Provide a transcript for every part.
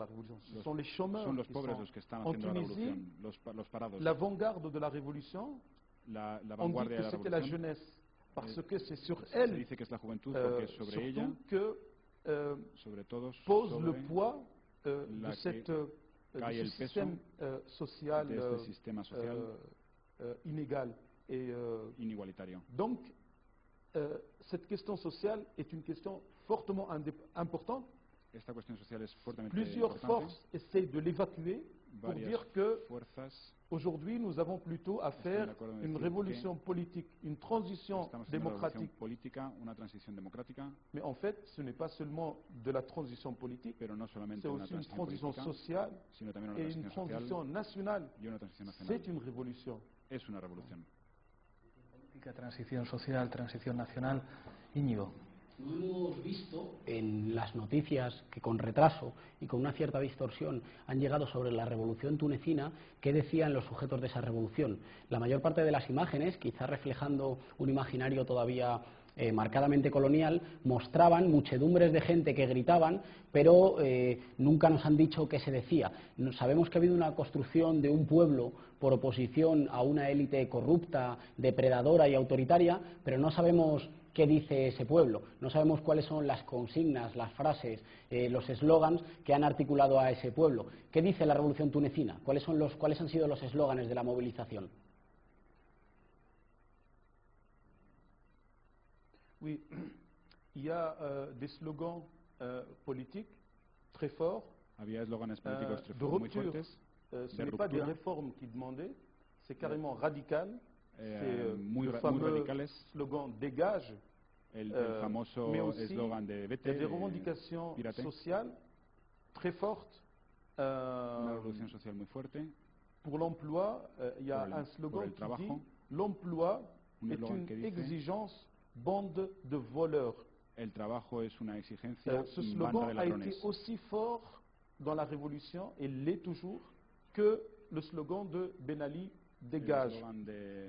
la révolution. Ce sont les chômeurs son los qui pobres sont los que están en haciendo la Tunisie. revolución, los parados. L'avant-garde de la révolution, La on dit vanguardia que de la c'était la revolución. jeunesse, parce que c'est sur Se elle, dice que es la juventud porque sobre ella, surtout, que sobre todos, pose sobre le poids de la cette, que cae de el ce peso système social, de este sistema social inégal. Et, inigualitario. donc, cette question sociale est une question fortement importante. Esta cuestión social es fuertemente Plusieurs importante. forces essayent de l'évacuer pour Varias dire que fuerzas aujourd'hui nous avons plutôt à faire de acuerdo en une decir révolution politique, une transition estamos haciendo una revolución démocratique. política, una transición democrática, Mais en fait, ce n'est pas seulement de la transition politique, pero no solamente c'est una aussi une transición transition política, sociale sino también una et une transición transition social nationale. y una transición nacional. C'est une révolution. Es una revolución. Transición social, transición nacional. Íñigo. No hemos visto en las noticias que con retraso y con una cierta distorsión han llegado sobre la revolución tunecina qué decían los sujetos de esa revolución. La mayor parte de las imágenes, quizá reflejando un imaginario todavía marcadamente colonial, mostraban muchedumbres de gente que gritaban, pero nunca nos han dicho qué se decía. Sabemos que ha habido una construcción de un pueblo por oposición a una élite corrupta, depredadora y autoritaria, pero no sabemos qué dice ese pueblo, no sabemos cuáles son las consignas, las frases, los eslogans que han articulado a ese pueblo. ¿Qué dice la revolución tunecina? ¿Cuáles han sido los eslóganes de la movilización? Oui, il y a des slogans politiques très forts, Había eslóganes políticos de muy rupture. fuertes, Ce n'est pas des réformes qui demandaient, c'est carrément radical. C'est muy le fameux radicales. slogan « dégage », el mais famoso aussi eslogan de il y a Vete, des revendications Pírate, sociales très fortes. una revolución social muy fuerte. Pour l'emploi, il y a Pour un slogan el qui trabajo, dit « l'emploi un est eslogan une que dice, exigence bande de voleurs ». El trabajo es una exigencia, Ce banda slogan de a été ladrones. aussi fort dans la Révolution, et l'est toujours, que le slogan de Ben Ali « dégage ». El eslogan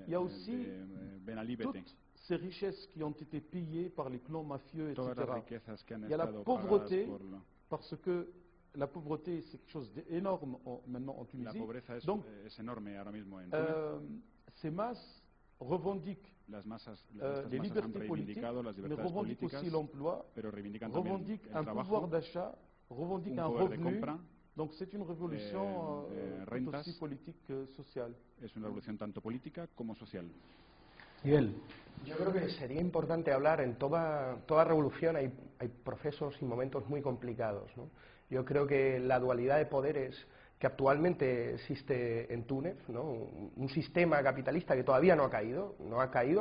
Il y a aussi de Ben Ali, Vete. toutes ces richesses qui ont été pillées par les clans mafieux, Todas etc. las riquezas que han Il y a la estado pauvreté, pagadas por parce que la pauvreté, c'est quelque chose d'énorme maintenant en la Tunisie. pobreza Donc, es enorme ahora mismo en Túnez. ces masses revendiquent Las masas les han libertés politiques, reivindicado las mais libertades revendiquent políticas, aussi l'emploi, pero reivindican también revendiquent el un trabajo, pouvoir d'achat, revendiquent un un poder de revenu. compra. Donc c'est une révolution tout rentas. aussi politique que sociale. Es una revolución tanto política como social. Miguel. Yo creo que sería importante hablar, en toda revolución hay procesos y momentos muy complicados, ¿no? Yo creo que la dualidad de poderes que actualmente existe en Túnez, ¿no? Un sistema capitalista que todavía no ha caído,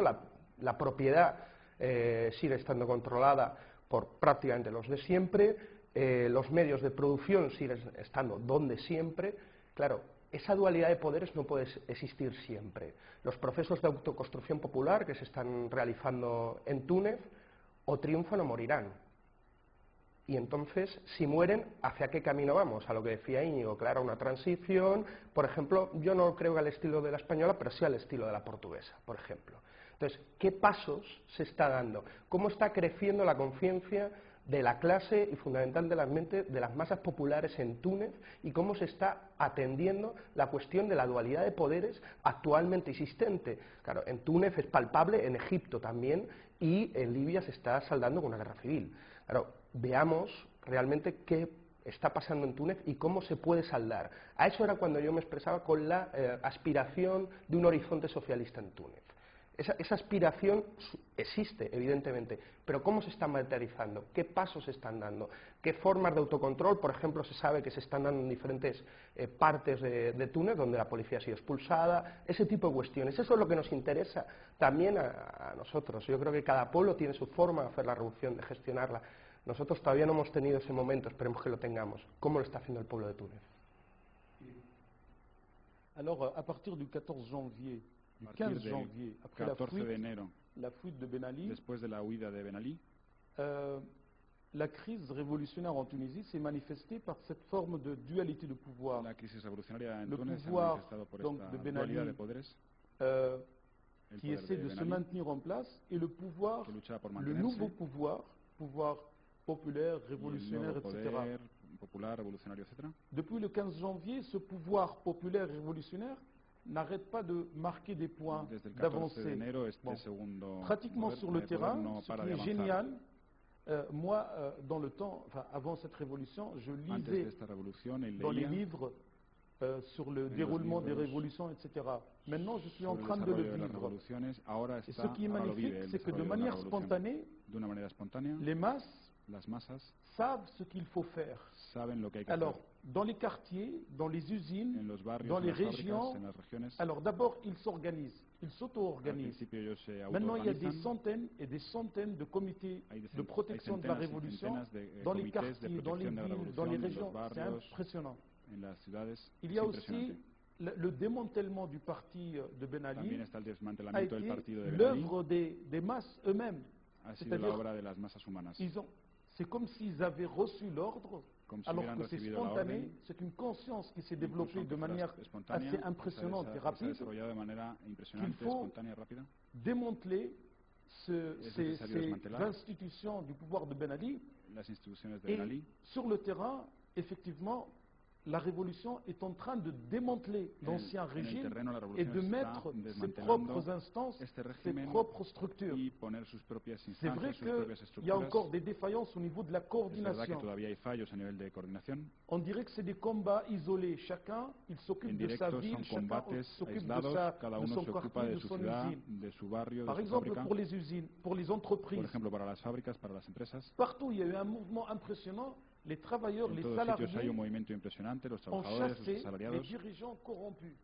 la propiedad sigue estando controlada por prácticamente los de siempre, los medios de producción siguen estando donde siempre, claro. Esa dualidad de poderes no puede existir siempre. Los procesos de autoconstrucción popular que se están realizando en Túnez o triunfan o morirán. Y entonces, si mueren, ¿hacia qué camino vamos? A lo que decía Íñigo, claro, una transición, por ejemplo, yo no creo que al estilo de la española, pero sí al estilo de la portuguesa, por ejemplo. Entonces, ¿qué pasos se está dando? ¿Cómo está creciendo la conciencia de la clase y fundamentalmente de las masas populares en Túnez y cómo se está atendiendo la cuestión de la dualidad de poderes actualmente existente? Claro, en Túnez es palpable, en Egipto también, y en Libia se está saldando con una guerra civil. Claro, veamos realmente qué está pasando en Túnez y cómo se puede saldar. A eso era cuando yo me expresaba con la aspiración de un horizonte socialista en Túnez. Esa aspiración existe, evidentemente, pero ¿cómo se está materializando? ¿Qué pasos se están dando? ¿Qué formas de autocontrol? Por ejemplo, se sabe que se están dando en diferentes partes de Túnez, donde la policía ha sido expulsada, ese tipo de cuestiones. Eso es lo que nos interesa también a nosotros. Yo creo que cada pueblo tiene su forma de hacer la revolución, de gestionarla. Nosotros todavía no hemos tenido ese momento, esperemos que lo tengamos. ¿Cómo lo está haciendo el pueblo de Túnez? Alors, à partir du 14 janvier, du 15 janvier, après la fuite de Ben Ali, después de la huida de Ben Ali, la crise révolutionnaire en Tunisie s'est manifestée par cette forme de dualité de pouvoir. La crisis revolucionaria en Le Túnez se ha pouvoir manifestado por donc, esta de Ben dualidad Ali, de poderes, qui essaie de se maintenir en place, et le pouvoir, que lucha por le mantenerse, nouveau pouvoir populaire, révolutionnaire, etc. popular, revolucionario, etcétera. Depuis le 15 janvier, ce pouvoir populaire et révolutionnaire n'arrête pas de marquer des points, Desde el 14 de d'avancer. enero, este Bon. segundo Pratiquement sur le poder terrain, no ce para qui de est avanzar. génial, moi, dans le temps, enfin, avant cette révolution, je Antes de lisais esta revolución, él dans les leía livres sur le los déroulement des libros révolutions, etc. Maintenant, je suis en sobre el train de le desarrollo de las vivre. revoluciones. Ahora Et está, ce qui est ahora lo magnifique, vive el c'est que de desarrollo de una manière revolución. spontanée, De una manera espontánea, les masses las masas savent ce qu'il faut faire. saben lo que hay que Alors, hacer. dans les quartiers, dans les En usines, los barrios, dans en les las fábricas, régions, en las regiones, alors d'abord, ils s'organisent, ils al s'auto-organisent. principio ellos se Maintenant, il y a des autoorganizan. centaines et des centaines de comités Hay de protection de la centenas y révolution centenas de dans les comités de quartiers, dans les protección de la villes, dans les revolución, en régions. los C'est barrios, impressionnant. en las ciudades. Il Es y a impresionante. aussi le démantèlement du parti de Ben Ali También está el a desmantelamiento del été partido de Ben Ali. l'œuvre des masses eux-mêmes. Ha sido la C'est-à-dire, obra de las masas humanas. c'est comme s'ils avaient reçu l'ordre, Como si alors hubieran que c'est recibido la spontané, orden. c'est une conscience qui s'est Incluso développée aunque de fuera manière espontánea, assez que se ha impressionnante et se ha rapide, desarrollado de manera impresionante, qu'il faut espontánea y rápida. démanteler Es necesario ces desmantelar institutions du pouvoir de Ben Ali. las instituciones de Et Ben Ali. sur le terrain, effectivement, la révolution est en train de démanteler l'ancien En el régime terreno, la et revolución de está mettre ses desmantelando propres instances, este ses régimen propres structures. y poner sus propias C'est vrai instancias, sus propias qu'il y a estructuras. encore des défaillances au niveau de la Es verdad que coordination. todavía hay fallos a nivel de coordinación. On dirait que c'est des combats isolés. Chacun, il En s'occupe de sa directo ville, son chacun combates s'occupe de, aislados, cada de uno son se ocupa quartier, de de su son ciudad, usine. de su barrio, Par de su exemple, fábrica. pour les usines, pour les Por entreprises, ejemplo, para las fábricas, para las empresas. partout il y a eu un mouvement impressionnant. Les travailleurs, En les todos sitios hay salariés un movimiento impresionante, los ont trabajadores, los chassé les asalariados dirigeants corrompus.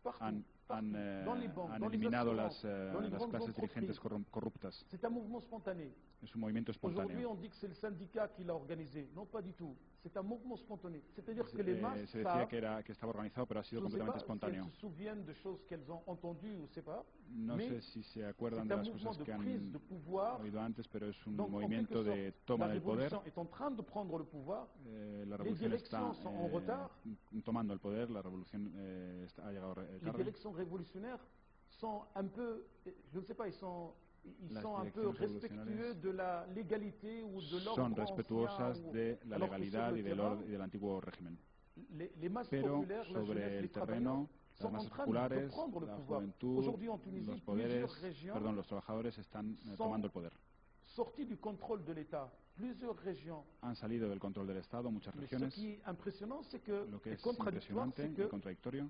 Partout, han, partout, dans les banques, han dans les eliminado assurances, dans les las grandes clases dirigentes entreprises. corruptas. C'est un mouvement spontané. Es un movimiento Aujourd'hui, espontáneo. on dit que c'est le syndicat qui l'a organisé. Non, pas du tout. C'est un mouvement spontané. C'est-à-dire que les masses Se decía que estaba organizado, pero ha sido je ne sais completamente pas si espontáneo. elles se souviennent de choses qu'elles ont entendues ou je sais pas. No mais sé si se acuerdan c'est de un las mouvement cosas de que prise de han pouvoir. oído antes, pero es un Donc, en movimiento quelque de sorte, toma la del poder. révolution est en train de prendre le pouvoir. La Les revolución está directions sont en retard. tomando el poder, la revolución ha llegado Les tarde. directions révolutionnaires sont un peu, je ne sais pas, ils sont Las un peu direcciones respectueux de la légalité ou de l'ordre son ancien, respetuosas ou- de la alors que legalidad sur y le del, terrain, y del antiguo régimen. les masses Pero populaires, la sobre jeunesse, el les terreno, travailleurs las sont en masas train de populares, prendre le la pouvoir. juventud, Aujourd'hui en Tunisie, los poderes, plusieurs régions perdón, los trabajadores están sont tomando el poder. sorties du contrôle de l'État. Plusieurs régions. Han salido del control del Estado muchas Mais ce regiones. qui est impressionnant, c'est que, Lo que et es contradictoire, impresionante c'est y que contradictorio,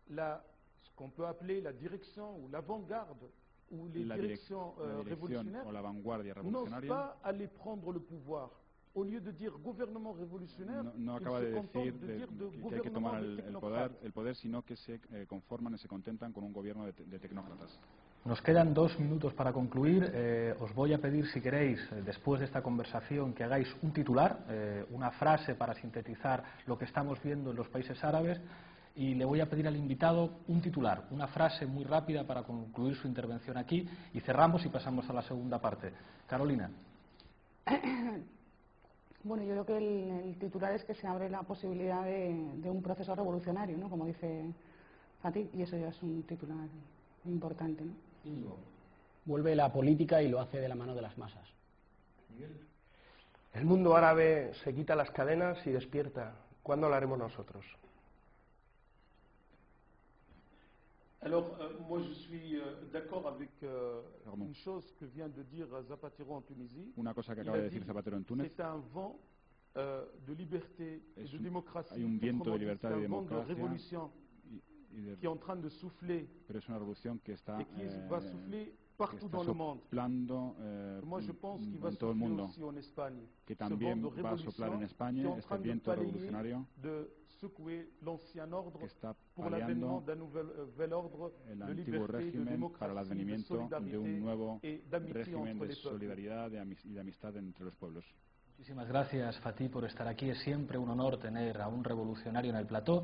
ce qu'on peut appeler la direction ou l'avant-garde ou les la directions dirección révolutionnaires o la vanguardia n'osent revolucionaria pas aller prendre le pouvoir. Au lieu de dire gouvernement révolutionnaire, no ils acaba se de contentent decir de dire de que hay que gouvernement tomar de el poder, sino que se conforman y se contentan con un gobierno de tecnócratas. Nos quedan 2 minutos para concluir. Os voy a pedir, si queréis, después de esta conversación, que hagáis un titular, una frase para sintetizar lo que estamos viendo en los países árabes. Y le voy a pedir al invitado un titular, una frase muy rápida para concluir su intervención aquí. Y cerramos y pasamos a la segunda parte. Carolina. Bueno, yo creo que el titular es que se abre la posibilidad de un proceso revolucionario, ¿no? Como dice Fatih, y eso ya es un titular importante, ¿no? Vuelve la política y lo hace de la mano de las masas. El mundo árabe se quita las cadenas y despierta. ¿Cuándo lo haremos nosotros? Alors, moi je suis d'accord avec une chose que vient de dire Zapatero en Tunisie. Una cosa que Il acaba a de decir dit, Zapatero en Túnez. C'est un vent de liberté et de démocratie. Hay un viento de Autrement dit, libertad c'est y un vent de democracia révolution qui est en train de souffler pero es una revolución que está, et qui va souffler que partout está dans le monde. soplando Moi je pense qu'il va en todo el souffler mundo, aussi en Espagne. que Ce vent también de va a soplar en révolution qui est España, en este train de viento balayer, revolucionario de secouer l'ancien ordre que está pour l'avènement paliando d'un nouvel ordre el de antiguo liberté, de régimen para el démocratie, de advenimiento de solidarité un nuevo et d'amitié régimen entre de les peuples. solidaridad y de amistad entre los pueblos. Muchísimas gracias, Fatih, por estar aquí. Es siempre un honor tener a un revolucionario en el plató.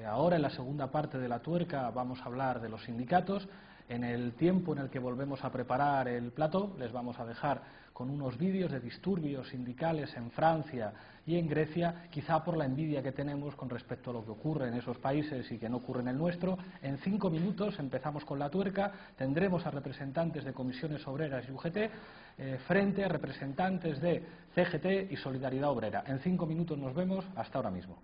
Ahora, en la segunda parte de La Tuerca, vamos a hablar de los sindicatos En el tiempo en el que volvemos a preparar el plató, les vamos a dejar con unos vídeos de disturbios sindicales en Francia y en Grecia, quizá por la envidia que tenemos con respecto a lo que ocurre en esos países y que no ocurre en el nuestro. En 5 minutos empezamos con la tuerca, tendremos a representantes de comisiones obreras y UGT frente a representantes de CGT y Solidaridad Obrera. En 5 minutos nos vemos, hasta ahora mismo.